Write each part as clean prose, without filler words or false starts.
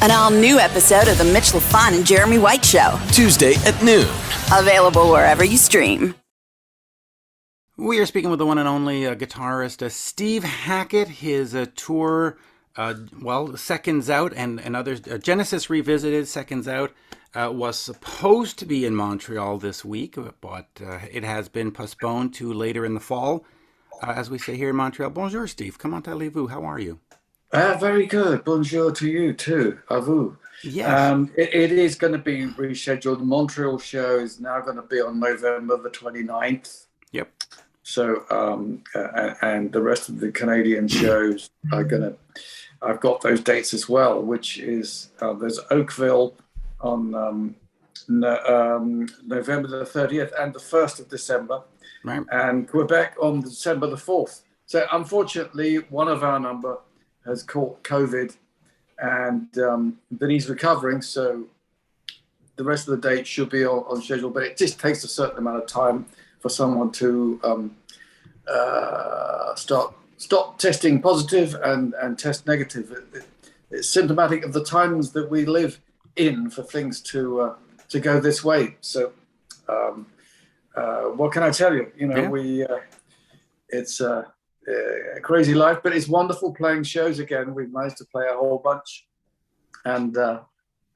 An all-new episode of The Mitch, Lafon, and Jeremy White Show. Tuesday at noon. Available wherever you stream. We are speaking with the one and only guitarist Steve Hackett. His tour, Seconds Out and others, Genesis Revisited, Seconds Out, was supposed to be in Montreal this week, but it has been postponed to later in the fall. As we say here in Montreal, bonjour, Steve. Comment allez-vous? How are you? Very good. Bonjour to you too. À vous. Yes. It is going to be rescheduled. The Montreal show is now going to be on November the 29th. Yep. So, and the rest of the Canadian shows are I've got those dates as well, which is, there's Oakville on November the 30th and the 1st of December. Right. And Quebec on December the 4th. So unfortunately, one of our number has caught COVID, and but he's recovering, so the rest of the dates should be on schedule. But it just takes a certain amount of time for someone to stop testing positive and test negative. It's symptomatic of the times that we live in for things to go this way. So what can I tell you? It's a crazy life, but it's wonderful playing shows again. We've managed to play a whole bunch, and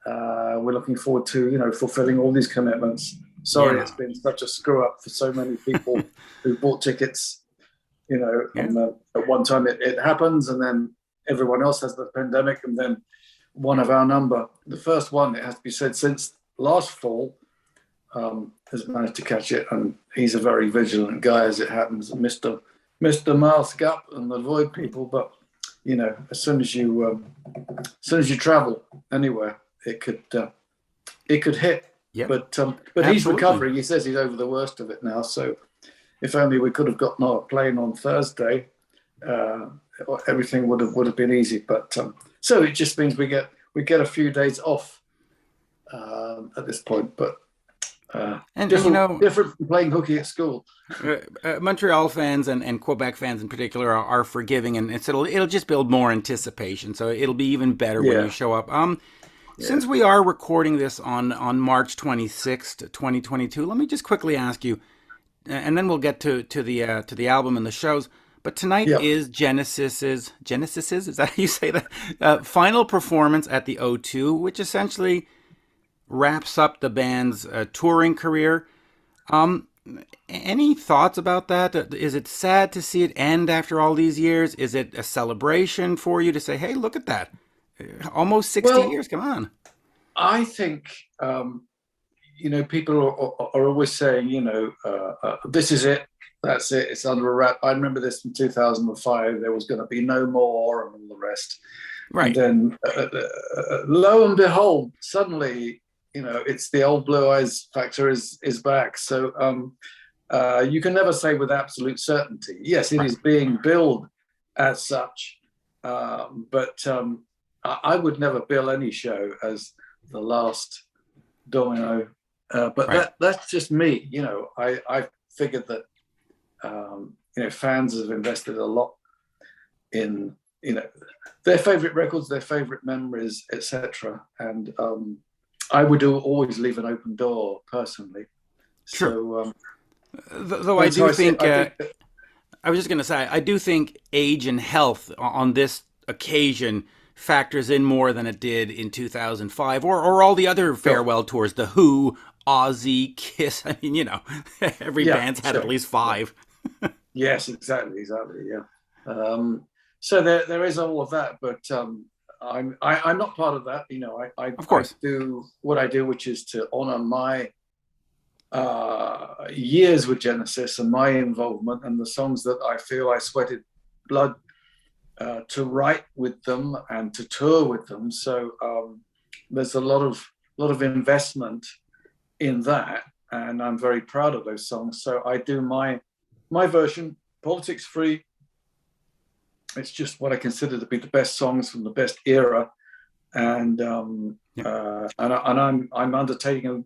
we're looking forward to fulfilling all these commitments. Sorry, It's been such a screw up for so many people who bought tickets. And, at one time it happens, and then everyone else has the pandemic, and then one of our number, the first one, it has to be said, since last fall, has managed to catch it, and he's a very vigilant guy, as it happens, Mr. Mask up and avoid people. But as soon as you travel anywhere, it could hit. Yep. But he's recovering. He says he's over the worst of it now. So if only we could have gotten our plane on Thursday, everything would have been easy. But so it just means we get a few days off at this point. But different from playing hooky at school. Montreal fans and Quebec fans in particular are forgiving, and it'll just build more anticipation. So it'll be even better when you show up. Since we are recording this on March 26th, 2022, let me just quickly ask you, and then we'll get to the album and the shows. But tonight is Genesis's, is that how you say that? Final performance at the O2, which essentially wraps up the band's touring career. Any thoughts about that? Is it sad to see it end after all these years? Is it a celebration for you to say, hey, look at that? Almost 60 years, come on. I think, people are always saying, this is it, that's it, it's under a wrap. I remember this from 2005, there was going to be no more and all the rest. Right. And then, lo and behold, suddenly, it's the old Blue Eyes factor is back. So you can never say with absolute certainty. Yes, it is being billed as such, but I would never bill any show as the last domino. But that's just me. I figured that fans have invested a lot in their favorite records, their favorite memories, etc. And I would always leave an open door personally. Sure. So, though I do think, I was just going to say, I do think age and health on this occasion factors in more than it did in 2005 or all the other farewell tours, The Who, Ozzy, Kiss. I mean, every band's had at least 5. Yes, exactly, yeah. So there is all of that, but I'm not part of that. I of course I do what I do, which is to honor my years with Genesis and my involvement and the songs that I feel I sweated blood to write with them and to tour with them. So there's a lot of investment in that, and I'm very proud of those songs. So I do my version, politics free. It's just what I consider to be the best songs from the best era, and I'm undertaking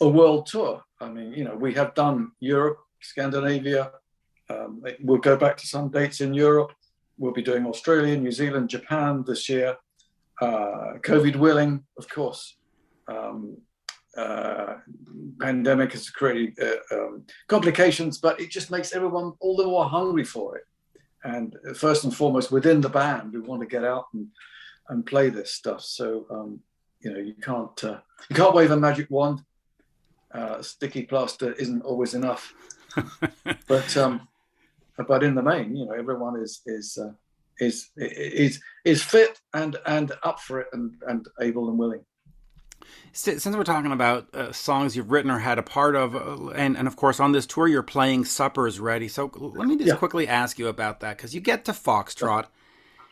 a world tour. I mean, we have done Europe, Scandinavia. We'll go back to some dates in Europe. We'll be doing Australia, New Zealand, Japan this year. COVID willing, of course. Pandemic has created complications, but it just makes everyone all the more hungry for it. And first and foremost, within the band, we want to get out and play this stuff. So you can't wave a magic wand. Sticky plaster isn't always enough. but in the main, everyone is fit and up for it and able and willing. Since we're talking about songs you've written or had a part of, and of course on this tour you're playing Supper's Ready. So let me just quickly ask you about that, because you get to Foxtrot.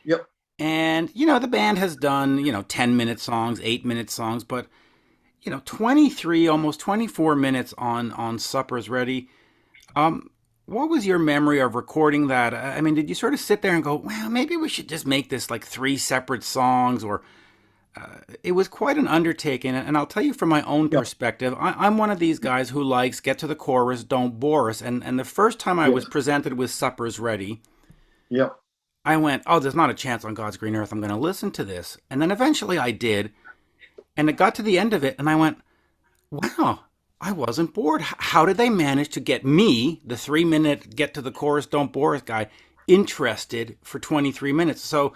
Yep. And, the band has done, 10-minute songs, 8-minute songs, but, 23, almost 24 minutes on Supper's Ready. What was your memory of recording that? I mean, did you sort of sit there and go, well, maybe we should just make this like 3 separate songs? Or it was quite an undertaking. And I'll tell you from my own perspective, I'm one of these guys who likes get to the chorus, don't bore us. And the first time I was presented with Supper's Ready, I went, oh, there's not a chance on God's green earth I'm going to listen to this. And then eventually I did. And it got to the end of it, and I went, wow, I wasn't bored. How did they manage to get me, the 3-minute get to the chorus, don't bore us guy, interested for 23 minutes? So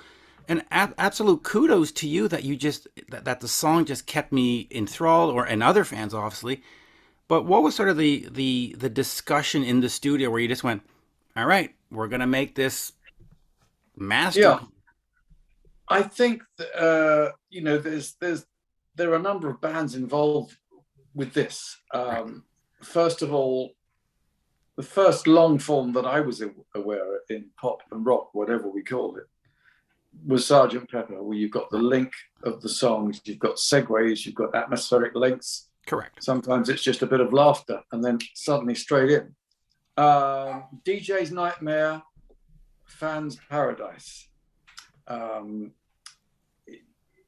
an absolute kudos to you that you that the song just kept me enthralled, and other fans, obviously. But what was sort of the discussion in the studio where you just went, all right, we're going to make this master? Yeah, I think there are a number of bands involved with this. First of all, the first long form that I was aware of in pop and rock, whatever we called it, was Sgt. Pepper, where you've got the link of the songs, you've got segues, you've got atmospheric links. Correct. Sometimes it's just a bit of laughter and then suddenly straight in. DJ's Nightmare, Fan's Paradise.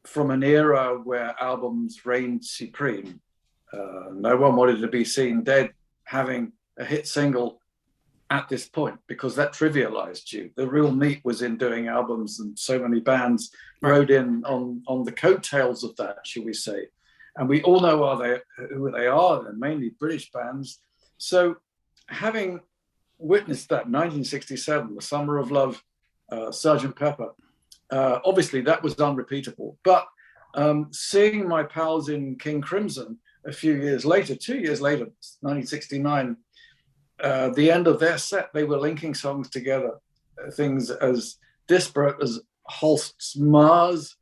From an era where albums reigned supreme. No one wanted to be seen dead having a hit single at this point, because that trivialized you. The real meat was in doing albums, and so many bands rode in on the coattails of that, shall we say. And we all know who they are. They're mainly British bands. So having witnessed that, 1967, the Summer of Love, Sgt. Pepper, obviously that was unrepeatable. But seeing my pals in King Crimson a few years later, 2 years later, 1969, the end of their set, they were linking songs together, things as disparate as Holst's Mars,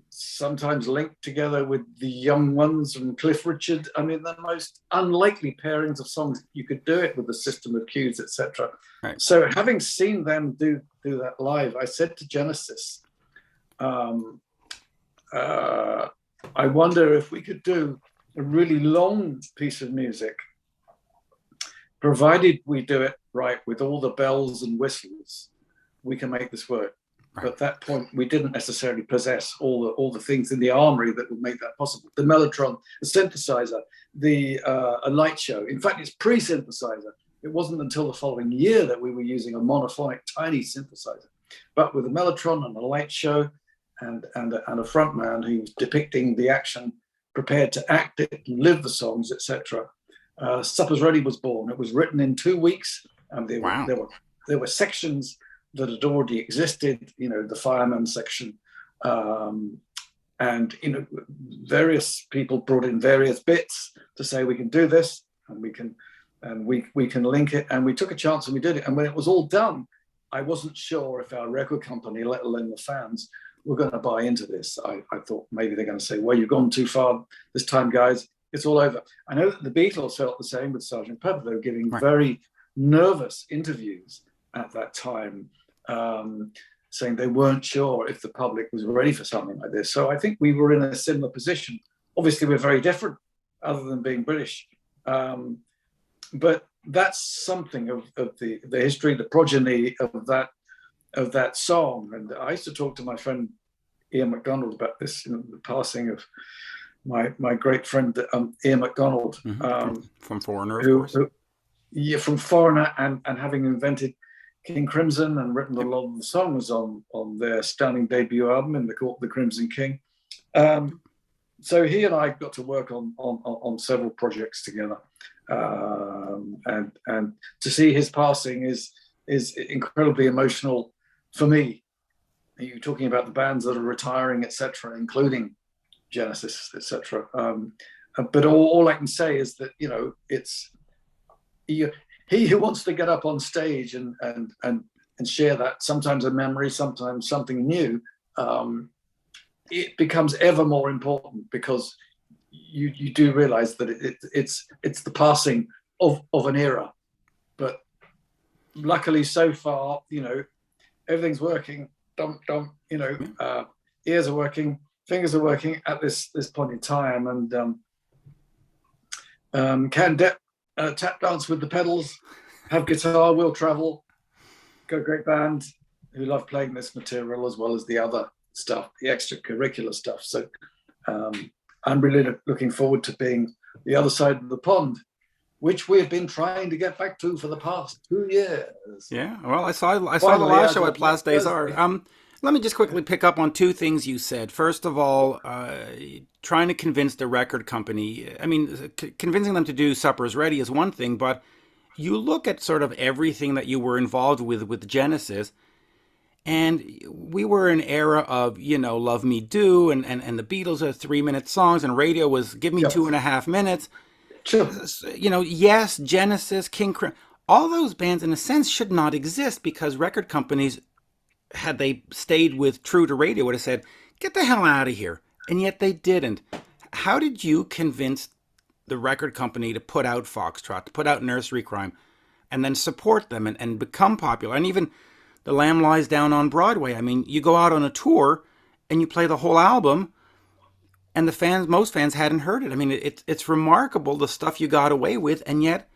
sometimes linked together with the Young Ones from Cliff Richard. I mean, the most unlikely pairings of songs. You could do it with the System of Cues, etc. Right. So having seen them do that live, I said to Genesis, I wonder if we could do a really long piece of music, provided we do it right with all the bells and whistles. We can make this work. Right. But at that point, we didn't necessarily possess all the things in the armory that would make that possible. The mellotron, the synthesizer, a light show. In fact, it's pre-synthesizer. It wasn't until the following year that we were using a monophonic, tiny synthesizer. But with a mellotron and a light show and a front man who's depicting the action, prepared to act it and live the songs, etc. Supper's Ready was born. It was written in 2 weeks, and there were sections that had already existed, the fireman section, and various people brought in various bits to say we can do this, and we can link it, and we took a chance and we did it. And when it was all done, I wasn't sure if our record company, let alone the fans, were going to buy into this. I thought maybe they're going to say, well, you've gone too far this time, guys. It's all over. I know that the Beatles felt the same with Sgt. Pepper. They were giving very nervous interviews at that time, saying they weren't sure if the public was ready for something like this. So I think we were in a similar position. Obviously, we're very different, other than being British. But that's something of the history, the progeny of that song. And I used to talk to my friend Ian MacDonald about this, the passing of my great friend Ian MacDonald, from Foreigner, of course. From Foreigner, and having invented King Crimson and written a lot of the songs on their stunning debut album in the Crimson King. So he and I got to work on several projects together, and to see his passing is incredibly emotional for me. You're talking about the bands that are retiring, etc., including Genesis, etc. But all I can say is that, you know, it's he who wants to get up on stage and share that, sometimes a memory, sometimes something new, it becomes ever more important, because you do realize that it's the passing of an era. But luckily so far, you know, everything's working. You know, ears are working, fingers are working at this point in time, and can tap dance with the pedals, have guitar, will travel. Got a great band who love playing this material as well as the other stuff, the extracurricular stuff. So I'm really looking forward to being the other side of the pond, which we have been trying to get back to for the past 2 years. Yeah, well, I saw the last show at Place des Arts. Let me just quickly pick up on two things you said. First of all, trying to convince the record company, I mean, convincing them to do Supper's Ready is one thing, but you look at sort of everything that you were involved with Genesis, and we were in an era of, you know, Love Me Do, and the Beatles are 3-minute songs, and radio was give me 2.5 minutes. Sure. You know, yes, Genesis, King Crimson, all those bands in a sense should not exist, because record companies, had they stayed with true to radio, would have said, get the hell out of here. And yet they didn't. How did you convince the record company to put out Foxtrot, to put out Nursery Crime, and then support them and become popular? And even The Lamb Lies Down on Broadway. I mean, you go out on a tour and you play the whole album, and most fans hadn't heard it. I mean, it's remarkable the stuff you got away with, and yet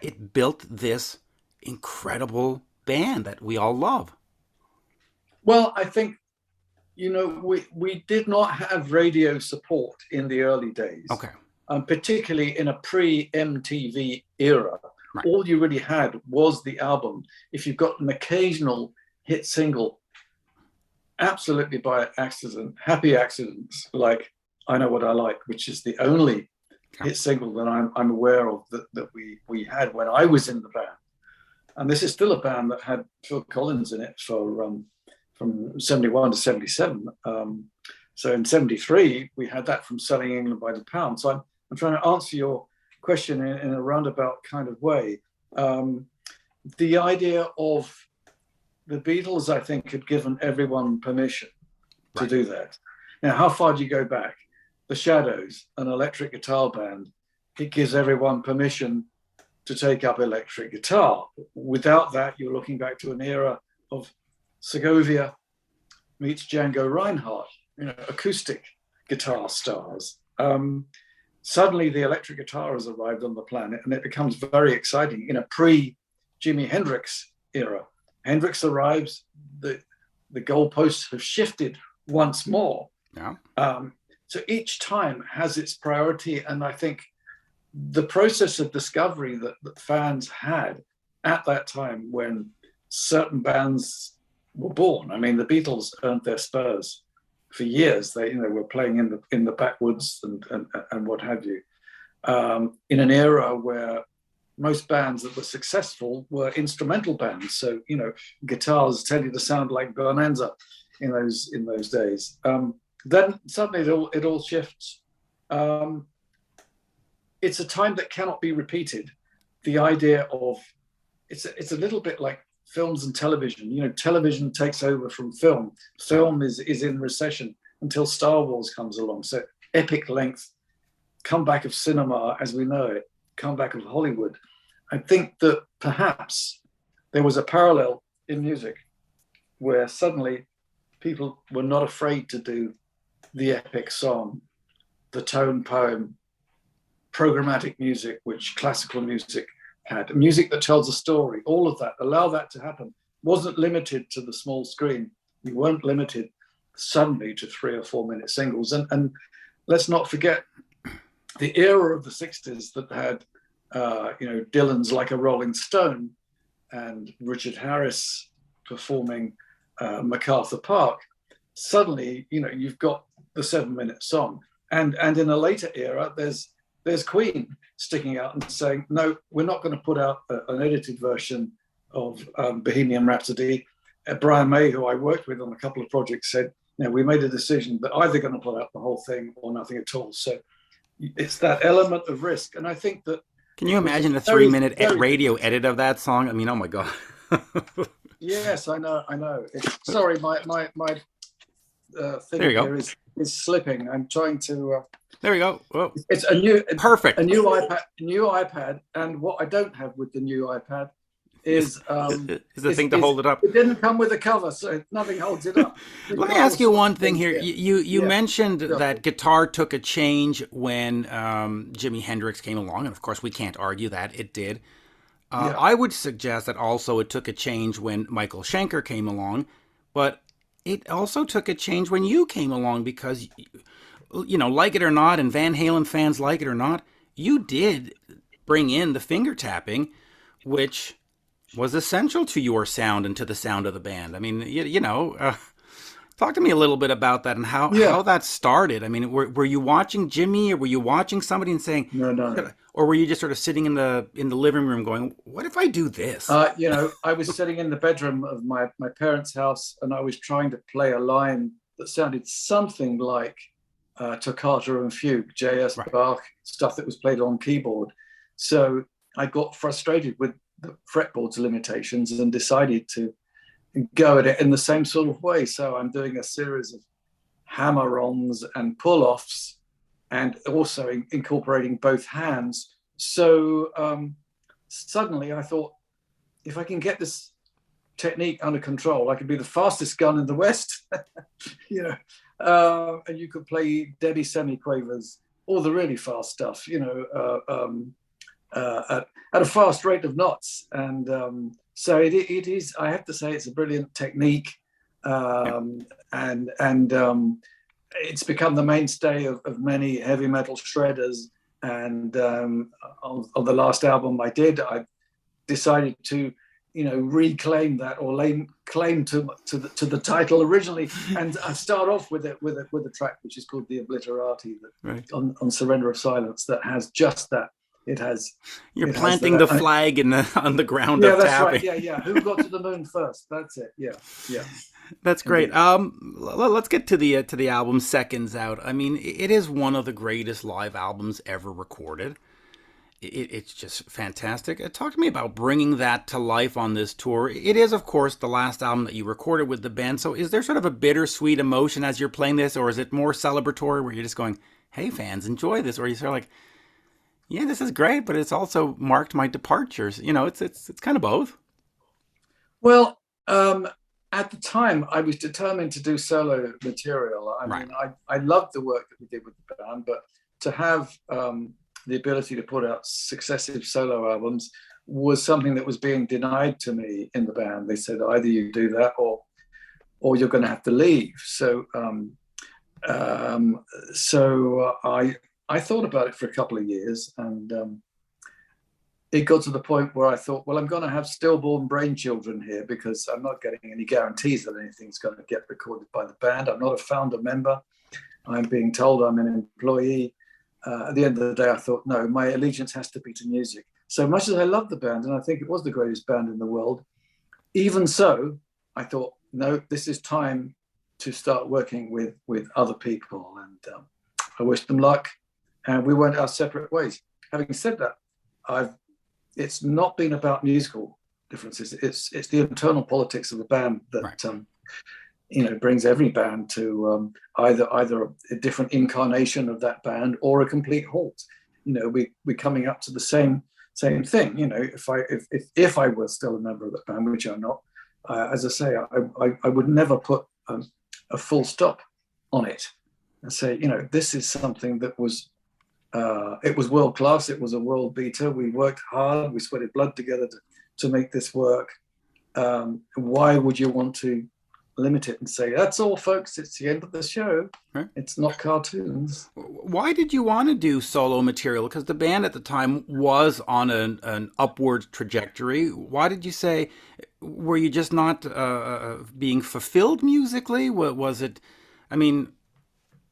it built this incredible band that we all love. Well, I think, you know, we did not have radio support in the early days. Okay. Particularly in a pre-MTV era. Right. All you really had was the album. If you've got an occasional hit single, absolutely by accident, happy accidents, like I Know What I Like, which is the only hit single that I'm aware of that we had when I was in the band. And this is still a band that had Phil Collins in it for from 71 to 77. So in 73, we had that from Selling England by the Pound. So I'm trying to answer your question in a roundabout kind of way. The idea of the Beatles, I think, had given everyone permission to do that. Now, how far do you go back? The Shadows, an electric guitar band, it gives everyone permission to take up electric guitar. Without that, you're looking back to an era of Segovia meets Django Reinhardt, you know, acoustic guitar stars. Suddenly the electric guitar has arrived on the planet, and it becomes very exciting in a pre-Jimi Hendrix era. Hendrix arrives, the goalposts have shifted once more. Yeah. So each time has its priority, and I think the process of discovery that fans had at that time when certain bands were born. I mean, the Beatles earned their spurs for years. They, you know, were playing in the backwoods and what have you, in an era where most bands that were successful were instrumental bands. So, you know, guitars tell you to sound like Bonanza in those days. Then suddenly it all shifts. It's a time that cannot be repeated. The idea of it's a little bit like films and television. You know, television takes over from film. Film is in recession until Star Wars comes along. So epic length, comeback of cinema as we know it, comeback of Hollywood. I think that perhaps there was a parallel in music where suddenly people were not afraid to do the epic song, the tone poem, programmatic music, which classical music had, music that tells a story, all of that, allow that to happen. Wasn't limited to the small screen. You weren't limited suddenly to 3 or 4 minute singles. And let's not forget the era of the 60s that had, you know, Dylan's Like a Rolling Stone and Richard Harris performing MacArthur Park, suddenly, you've got the 7-minute song. And in a later era, there's Queen sticking out and saying, no, we're not going to put out an edited version of Bohemian Rhapsody. Brian May, who I worked with on a couple of projects, said, we made a decision that either going to put out the whole thing or nothing at all. So it's that element of risk. And I think that... Can you imagine a 3-minute radio edit of that song? I mean, oh my God. Yes, I know. Sorry, my thing here is slipping. I'm trying to... there we go. Whoa. It's a new iPad, and what I don't have with the new iPad is the thing to hold it up. It didn't come with a cover, so nothing holds it up. Let me ask you one thing here. You mentioned that guitar took a change when Jimi Hendrix came along, and of course we can't argue that it did. I would suggest that also it took a change when Michael Schenker came along, but it also took a change when you came along because, like it or not, and Van Halen fans like it or not, you did bring in the finger tapping, which was essential to your sound and to the sound of the band. I mean, talk to me a little bit about that and how that started. I mean, were you watching Jimmy, or were you watching somebody and saying, no. Or were you just sort of sitting in the living room going, what if I do this? I was sitting in the bedroom of my parents' house, and I was trying to play a line that sounded something like Toccata and Fugue, J.S. Bach, stuff that was played on keyboard. So I got frustrated with the fretboard's limitations and decided to go at it in the same sort of way. So I'm doing a series of hammer-ons and pull-offs, and also incorporating both hands. So suddenly I thought, if I can get this technique under control, I could be the fastest gun in the West, and you could play Debbie semiquavers, all the really fast stuff, at a fast rate of knots. And so it is, I have to say, it's a brilliant technique. And it's become the mainstay of many heavy metal shredders. And on the last album I decided to, reclaim that, or lay claim to the title originally. And I start off with a track which is called The Obliterati, on Surrender of Silence, that has just that. You're planting the flag on the ground of tapping. Right. Yeah. Who got to the moon first? That's it. Yeah. That's great. Let's get to the album Seconds Out. I mean, it is one of the greatest live albums ever recorded. It's just fantastic. Talk to me about bringing that to life on this tour. It is, of course, the last album that you recorded with the band. So is there sort of a bittersweet emotion as you're playing this, or is it more celebratory where you're just going, hey, fans, enjoy this? Or you're sort of like, yeah, this is great, but it's also marked my departures. It's kind of both. Well, at the time, I was determined to do solo material. I mean, I loved the work that we did with the band, but to have the ability to put out successive solo albums was something that was being denied to me in the band. They said, either you do that or you're going to have to leave. So I thought about it for a couple of years, and it got to the point where I thought, well, I'm going to have stillborn brain children here, because I'm not getting any guarantees that anything's going to get recorded by the band. I'm not a founder member. I'm being told I'm an employee. At the end of the day, I thought, no, my allegiance has to be to music. So much as I love the band, and I think it was the greatest band in the world, even so, I thought, no, this is time to start working with other people. And I wish them luck. And we went our separate ways. Having said that, it's not been about musical differences. It's the internal politics of the band that brings every band to either a different incarnation of that band or a complete halt. We're coming up to the same thing. If I were still a member of that band, which I'm not, as I say, I would never put a full stop on it and say, this is something that was. It was world class. It was a world beater. We worked hard. We sweated blood together to make this work. Why would you want to limit it and say, that's all, folks. It's the end of the show. Right. It's not cartoons. Why did you want to do solo material? Because the band at the time was on an upward trajectory. Why did you say, were you just not being fulfilled musically? Was it, I mean,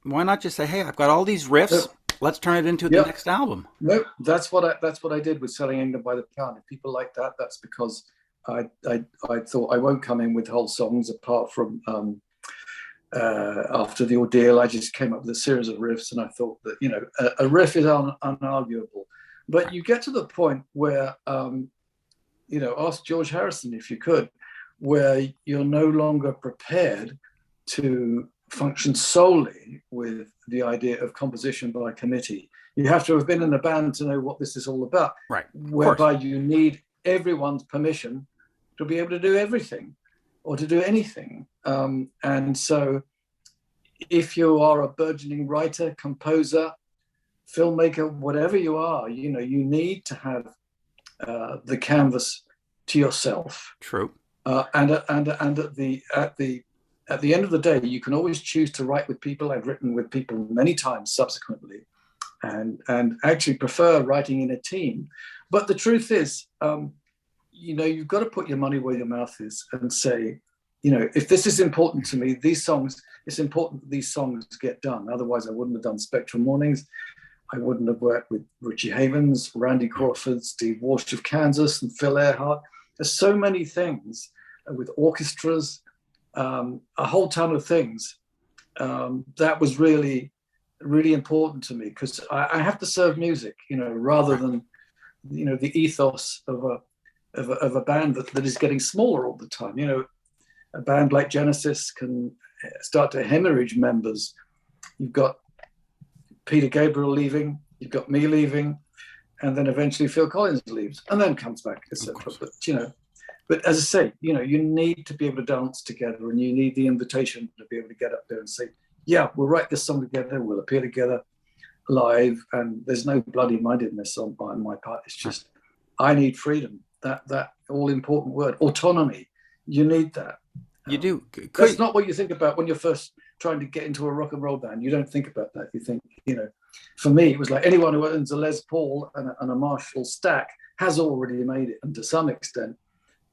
why not just say, hey, I've got all these riffs. Let's turn it into the next album. No, that's what I did with Selling England by the Pound. If people like that, that's because I thought I won't come in with whole songs apart from After the Ordeal. I just came up with a series of riffs, and I thought that, you know, a riff is unarguable. But you get to the point where, you know, ask George Harrison if you could, where you're no longer prepared to function solely with the idea of composition by committee. You have to have been in a band to know what this is all about. Right. Whereby you need everyone's permission to be able to do everything or to do anything. And so if you are a burgeoning writer, composer, filmmaker, whatever you are, you know, you need to have the canvas to yourself. True. And at the end of the day, you can always choose to write with people. I've written with people many times subsequently, and actually prefer writing in a team. But the truth is, you know, you've got to put your money where your mouth is and say, you know, if this is important to me, these songs, it's important that these songs get done. Otherwise, I wouldn't have done Spectral Mornings. I wouldn't have worked with Richie Havens, Randy Crawford, Steve Walsh of Kansas, and Phil Earhart. There's so many things with orchestras, a whole ton of things that was really, really important to me, because I have to serve music, you know, rather than, you know, the ethos of a band that is getting smaller all the time. You know, a band like Genesis can start to hemorrhage members. You've got Peter Gabriel leaving, you've got me leaving, and then eventually Phil Collins leaves and then comes back, etc. But, you know, but as I say, you know, you need to be able to dance together, and you need the invitation to be able to get up there and say, yeah, we'll write this song together, we'll appear together live, and there's no bloody mindedness on my part. It's just, I need freedom, that all important word, autonomy. You need that. You do. That's not what you think about when you're first trying to get into a rock and roll band. You don't think about that. You think, you know, for me, it was like anyone who owns a Les Paul and a Marshall stack has already made it. And to some extent,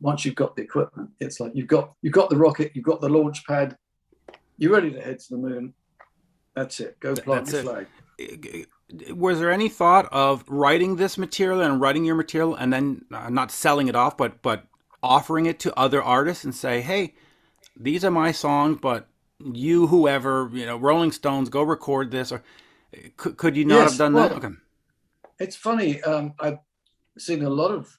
once you've got the equipment, it's like you've got the rocket, you've got the launch pad, you're ready to head to the moon. That's it. Go plant your flag. Was there any thought of writing this material and writing your material and then not selling it off, but offering it to other artists and say, hey, these are my songs, but you, whoever, you know, Rolling Stones, go record this? Or could you not have done that? Okay. It's funny. I've seen a lot of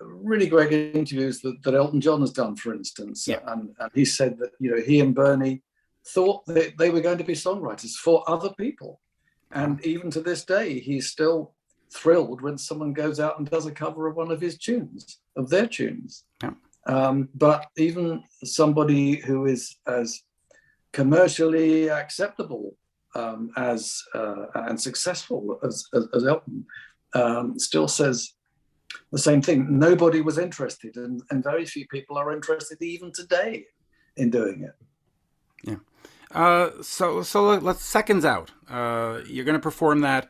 really great interviews that Elton John has done, for instance. Yeah. And he said that, you know, he and Bernie thought that they were going to be songwriters for other people. And even to this day, he's still thrilled when someone goes out and does a cover of one of his tunes, of their tunes. Yeah. But even somebody who is as commercially acceptable and successful as Elton still says the same thing. Nobody was interested, and very few people are interested even today in doing it. Yeah. So let's seconds out. You're going to perform that.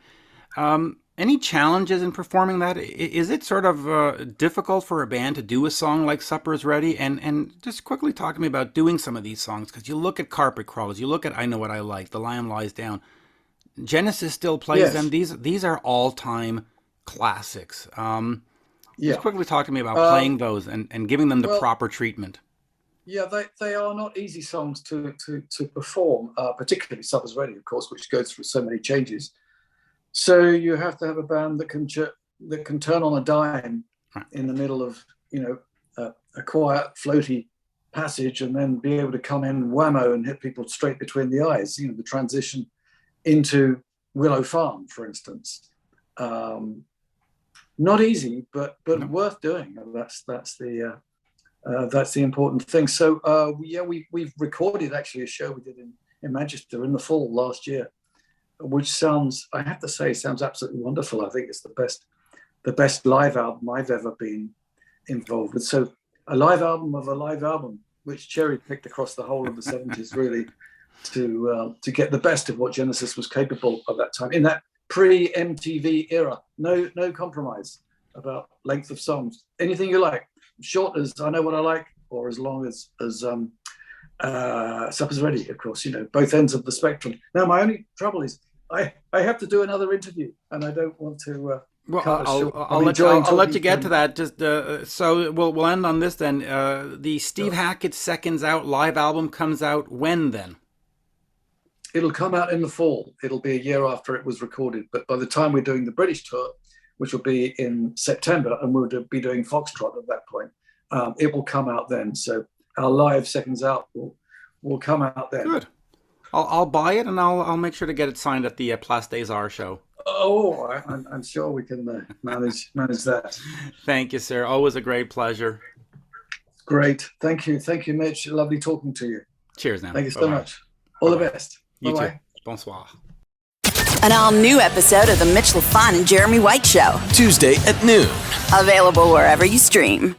Any challenges in performing that? Is it sort of difficult for a band to do a song like Supper is Ready? And just quickly talk to me about doing some of these songs, because you look at Carpet Crawlers, you look at I Know What I Like, The Lion Lies Down. Genesis still plays them. These are all-time classics. Just quickly talk to me about playing those and giving them the proper treatment. Yeah, they are not easy songs to perform, particularly Supper's Ready, of course, which goes through so many changes. So you have to have a band that can turn on a dime in the middle of, you know, a quiet, floaty passage, and then be able to come in whammo and hit people straight between the eyes. You know, the transition into Willow Farm, for instance. Not easy, but worth doing. That's the important thing. So we've recorded actually a show we did in Manchester in the fall last year, which sounds, I have to say, sounds absolutely wonderful. I think it's the best live album I've ever been involved with. So a live album of a live album which cherry-picked across the whole of the 70s, really, to get the best of what Genesis was capable of that time. In that pre-MTV era, no compromise about length of songs. Anything you like, short as I Know What I Like, or as long as Supper's Ready, of course, both ends of the spectrum. Now, my only trouble is I have to do another interview, and I don't want to... I'll let you get to that. Just so we'll end on this then. The Steve Hackett Seconds Out live album comes out when then? It'll come out in the fall. It'll be a year after it was recorded. But by the time we're doing the British tour, which will be in September, and we'll be doing Foxtrot at that point, it will come out then. So our live Seconds Out will come out then. Good. I'll buy it, and I'll make sure to get it signed at the Place des Arts show. Oh, I'm sure we can manage that. Thank you, sir. Always a great pleasure. Great. Thank you, Mitch. Lovely talking to you. Cheers now. Thank you so much. All the best. You Bye-bye. too. Bonsoir. An all-new episode of The Mitch Lafon and Jeremy White Show. Tuesday at noon. Available wherever you stream.